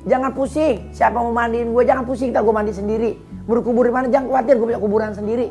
Jangan pusing, siapa mau mandiin gue jangan pusing, tak gue mandi sendiri. Mau dikubur di mana jangan khawatir, gue punya kuburan sendiri.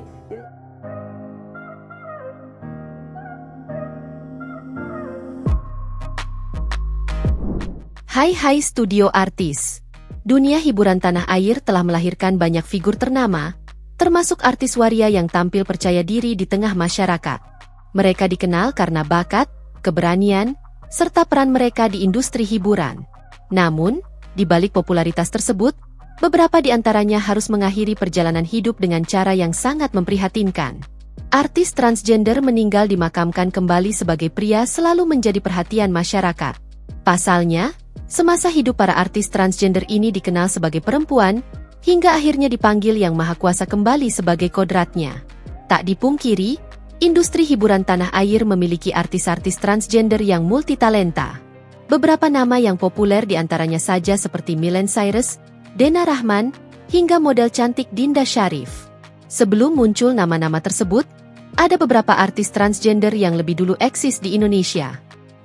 Hai studio artis. Dunia hiburan tanah air telah melahirkan banyak figur ternama, termasuk artis waria yang tampil percaya diri di tengah masyarakat. Mereka dikenal karena bakat, keberanian, serta peran mereka di industri hiburan. Namun, di balik popularitas tersebut, beberapa di antaranya harus mengakhiri perjalanan hidup dengan cara yang sangat memprihatinkan. Artis transgender meninggal dimakamkan kembali sebagai pria selalu menjadi perhatian masyarakat. Pasalnya, semasa hidup para artis transgender ini dikenal sebagai perempuan, hingga akhirnya dipanggil Yang Maha Kuasa kembali sebagai kodratnya. Tak dipungkiri, industri hiburan tanah air memiliki artis-artis transgender yang multitalenta. Beberapa nama yang populer diantaranya saja seperti Miley Cyrus, Dena Rahman, hingga model cantik Dinda Syarif. Sebelum muncul nama-nama tersebut, ada beberapa artis transgender yang lebih dulu eksis di Indonesia.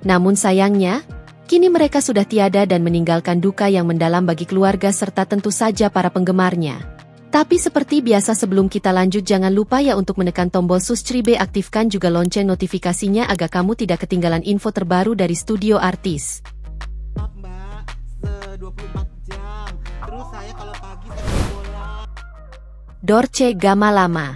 Namun sayangnya, kini mereka sudah tiada dan meninggalkan duka yang mendalam bagi keluarga serta tentu saja para penggemarnya. Tapi seperti biasa sebelum kita lanjut jangan lupa ya untuk menekan tombol subscribe, aktifkan juga lonceng notifikasinya agar kamu tidak ketinggalan info terbaru dari studio artis. Mbak, 24 jam. Terus saya kalau pagi saya bola. Dorce Gamalama.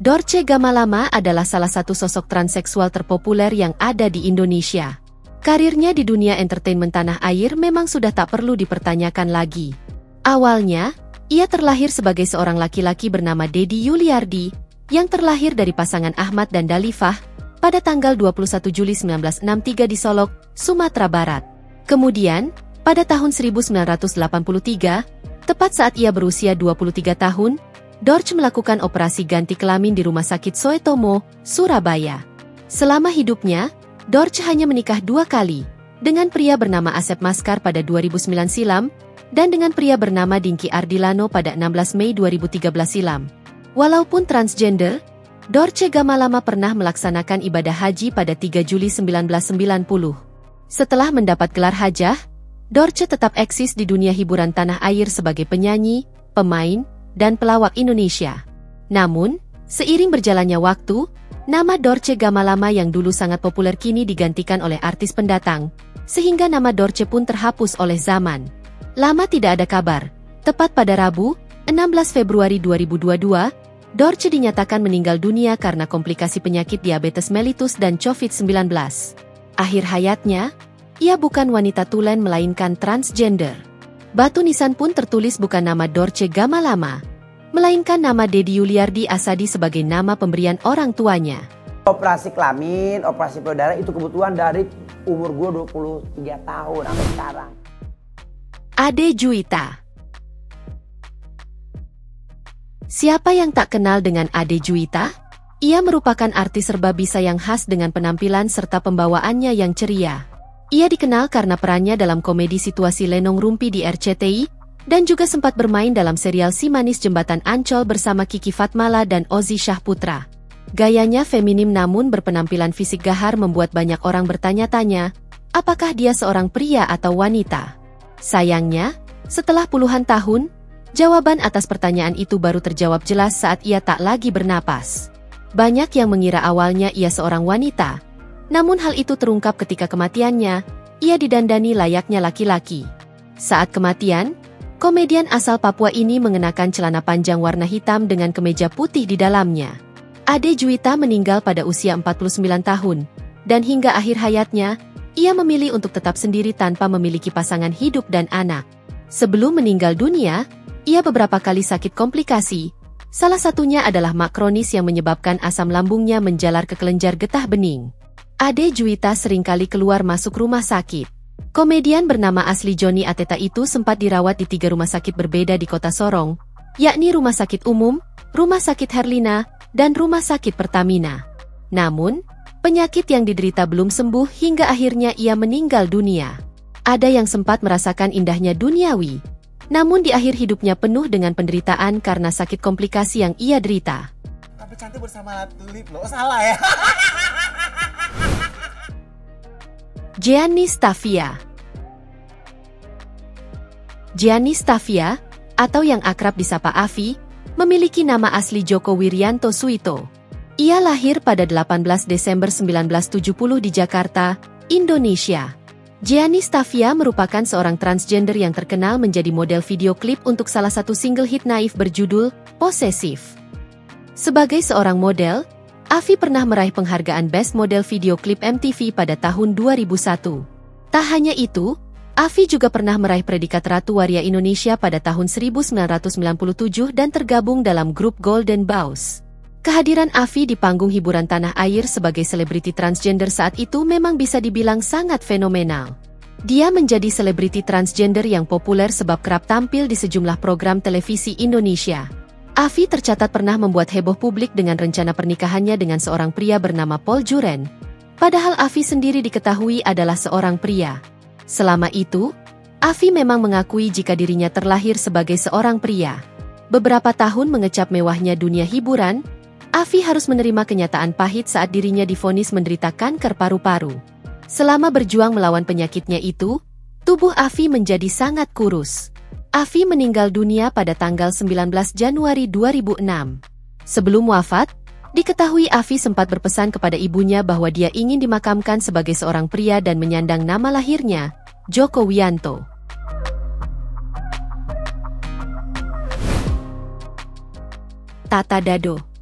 Dorce Gamalama adalah salah satu sosok transseksual terpopuler yang ada di Indonesia. Karirnya di dunia entertainment tanah air memang sudah tak perlu dipertanyakan lagi. Awalnya, ia terlahir sebagai seorang laki-laki bernama Deddy Yuliardi, yang terlahir dari pasangan Ahmad dan Dalifah, pada tanggal 21 Juli 1963 di Solok, Sumatera Barat. Kemudian, pada tahun 1983, tepat saat ia berusia 23 tahun, Dorce melakukan operasi ganti kelamin di Rumah Sakit Soetomo, Surabaya. Selama hidupnya, Dorce hanya menikah 2 kali, dengan pria bernama Asep Maskar pada 2009 silam, dan dengan pria bernama Dinky Ardilano pada 16 Mei 2013 silam. Walaupun transgender, Dorce Gamalama pernah melaksanakan ibadah haji pada 3 Juli 1990. Setelah mendapat gelar hajah, Dorce tetap eksis di dunia hiburan tanah air sebagai penyanyi, pemain, dan pelawak Indonesia. Namun, seiring berjalannya waktu, nama Dorce Gamalama yang dulu sangat populer kini digantikan oleh artis pendatang, sehingga nama Dorce pun terhapus oleh zaman. Lama tidak ada kabar. Tepat pada Rabu, 16 Februari 2022, Dorce dinyatakan meninggal dunia karena komplikasi penyakit diabetes mellitus dan COVID-19. Akhir hayatnya, ia bukan wanita tulen melainkan transgender. Batu nisan pun tertulis bukan nama Dorce Gamalama, melainkan nama Deddy Yuliardi Asadi sebagai nama pemberian orang tuanya. Operasi kelamin, operasi payudara itu kebutuhan dari umur gue 23 tahun sampai sekarang. Ade Juwita. Siapa yang tak kenal dengan Ade Juwita? Ia merupakan artis serba bisa yang khas dengan penampilan serta pembawaannya yang ceria. Ia dikenal karena perannya dalam komedi situasi Lenong Rumpi di RCTI, dan juga sempat bermain dalam serial Si Manis Jembatan Ancol bersama Kiki Fatmala dan Ozy Syahputra. Gayanya feminim namun berpenampilan fisik gahar membuat banyak orang bertanya-tanya, apakah dia seorang pria atau wanita? Sayangnya, setelah puluhan tahun, jawaban atas pertanyaan itu baru terjawab jelas saat ia tak lagi bernapas. Banyak yang mengira awalnya ia seorang wanita, namun hal itu terungkap ketika kematiannya, ia didandani layaknya laki-laki. Saat kematian, komedian asal Papua ini mengenakan celana panjang warna hitam dengan kemeja putih di dalamnya. Ade Juwita meninggal pada usia 49 tahun, dan hingga akhir hayatnya, ia memilih untuk tetap sendiri tanpa memiliki pasangan hidup dan anak. Sebelum meninggal dunia, ia beberapa kali sakit komplikasi. Salah satunya adalah mak kronis yang menyebabkan asam lambungnya menjalar ke kelenjar getah bening. Ade Juwita seringkali keluar masuk rumah sakit. Komedian bernama asli Johnny Ateta itu sempat dirawat di 3 rumah sakit berbeda di kota Sorong, yakni Rumah Sakit Umum, Rumah Sakit Herlina, dan Rumah Sakit Pertamina. Namun, penyakit yang diderita belum sembuh hingga akhirnya ia meninggal dunia. Ada yang sempat merasakan indahnya duniawi, namun di akhir hidupnya penuh dengan penderitaan karena sakit komplikasi yang ia derita. Tapi cantik bersama tulip loh, salah ya? Gianni Stavia. Gianni Stavia, atau yang akrab disapa Afi, memiliki nama asli Joko Wiryanto Suito. Ia lahir pada 18 Desember 1970 di Jakarta, Indonesia. Gianni Stavia merupakan seorang transgender yang terkenal menjadi model video klip untuk salah satu single hit Naif berjudul Possessive. Sebagai seorang model, Afi pernah meraih penghargaan Best Model Video Clip MTV pada tahun 2001. Tak hanya itu, Afi juga pernah meraih predikat Ratu Waria Indonesia pada tahun 1997 dan tergabung dalam grup Golden Boys. Kehadiran Afi di panggung hiburan tanah air sebagai selebriti transgender saat itu memang bisa dibilang sangat fenomenal. Dia menjadi selebriti transgender yang populer sebab kerap tampil di sejumlah program televisi Indonesia. Afi tercatat pernah membuat heboh publik dengan rencana pernikahannya dengan seorang pria bernama Paul Juren. Padahal Afi sendiri diketahui adalah seorang pria. Selama itu, Afi memang mengakui jika dirinya terlahir sebagai seorang pria. Beberapa tahun mengecap mewahnya dunia hiburan, Afi harus menerima kenyataan pahit saat dirinya divonis menderita kanker paru-paru. Selama berjuang melawan penyakitnya itu, tubuh Afi menjadi sangat kurus. Afi meninggal dunia pada tanggal 19 Januari 2006. Sebelum wafat, diketahui Afi sempat berpesan kepada ibunya bahwa dia ingin dimakamkan sebagai seorang pria dan menyandang nama lahirnya, Joko Wiyanto. Tata Dado.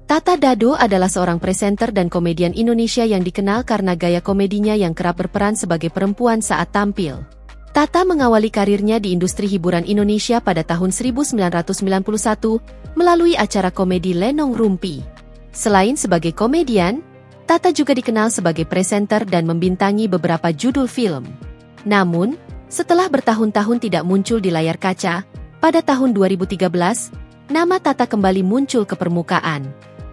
Tata Dado adalah seorang presenter dan komedian Indonesia yang dikenal karena gaya komedinya yang kerap berperan sebagai perempuan saat tampil. Tata mengawali karirnya di industri hiburan Indonesia pada tahun 1991 melalui acara komedi Lenong Rumpi. Selain sebagai komedian, Tata juga dikenal sebagai presenter dan membintangi beberapa judul film. Namun, setelah bertahun-tahun tidak muncul di layar kaca, pada tahun 2013, nama Tata kembali muncul ke permukaan.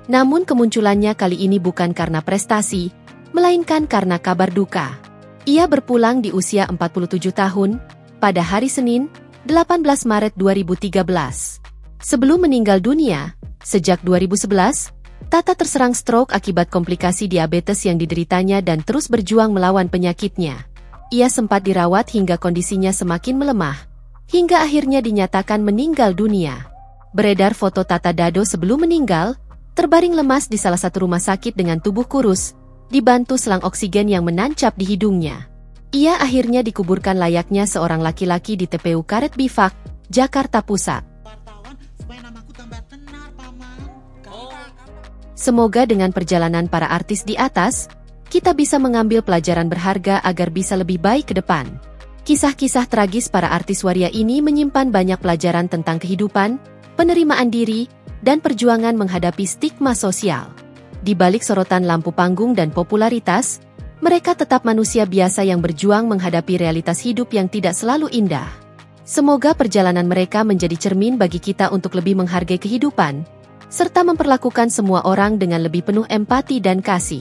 Namun kemunculannya kali ini bukan karena prestasi, melainkan karena kabar duka. Ia berpulang di usia 47 tahun, pada hari Senin, 18 Maret 2013. Sebelum meninggal dunia, sejak 2011, Tata terserang stroke akibat komplikasi diabetes yang dideritanya dan terus berjuang melawan penyakitnya. Ia sempat dirawat hingga kondisinya semakin melemah, hingga akhirnya dinyatakan meninggal dunia. Beredar foto Tata Dado sebelum meninggal, terbaring lemas di salah satu rumah sakit dengan tubuh kurus, dibantu selang oksigen yang menancap di hidungnya. Ia akhirnya dikuburkan layaknya seorang laki-laki di TPU Karet Bifak, Jakarta Pusat. Semoga dengan perjalanan para artis di atas, kita bisa mengambil pelajaran berharga agar bisa lebih baik ke depan. Kisah-kisah tragis para artis waria ini menyimpan banyak pelajaran tentang kehidupan, penerimaan diri, dan perjuangan menghadapi stigma sosial. Di balik sorotan lampu panggung dan popularitas, mereka tetap manusia biasa yang berjuang menghadapi realitas hidup yang tidak selalu indah. Semoga perjalanan mereka menjadi cermin bagi kita untuk lebih menghargai kehidupan, serta memperlakukan semua orang dengan lebih penuh empati dan kasih.